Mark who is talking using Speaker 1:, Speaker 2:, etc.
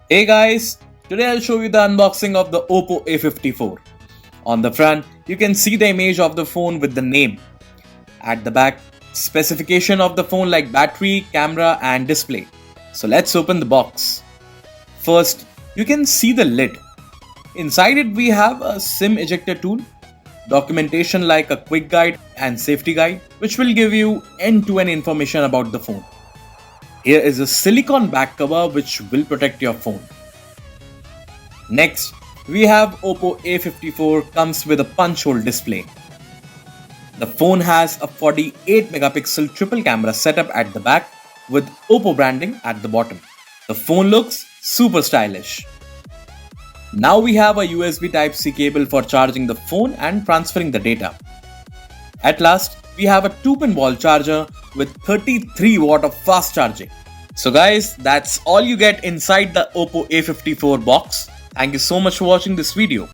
Speaker 1: Hey guys, today I'll show you the unboxing of the Oppo A54. On the front, you can see the image of the phone with the name. At the back, specification of the phone like battery, camera and display. So let's open the box. First, you can see the lid. Inside it we have a SIM ejector tool, documentation like a quick guide and safety guide which will give you end-to-end information about the phone. Here is a silicone back cover which will protect your phone. Next, we have Oppo A54 comes with a punch-hole display. The phone has a 48 megapixel triple camera setup at the back with Oppo branding at the bottom. The phone looks super stylish. Now we have a USB Type-C cable for charging the phone and transferring the data. At last, we have a 2-pin wall charger with 33 watt of fast charging. So guys, that's all you get inside the Oppo A54 box. Thank you so much for watching this video.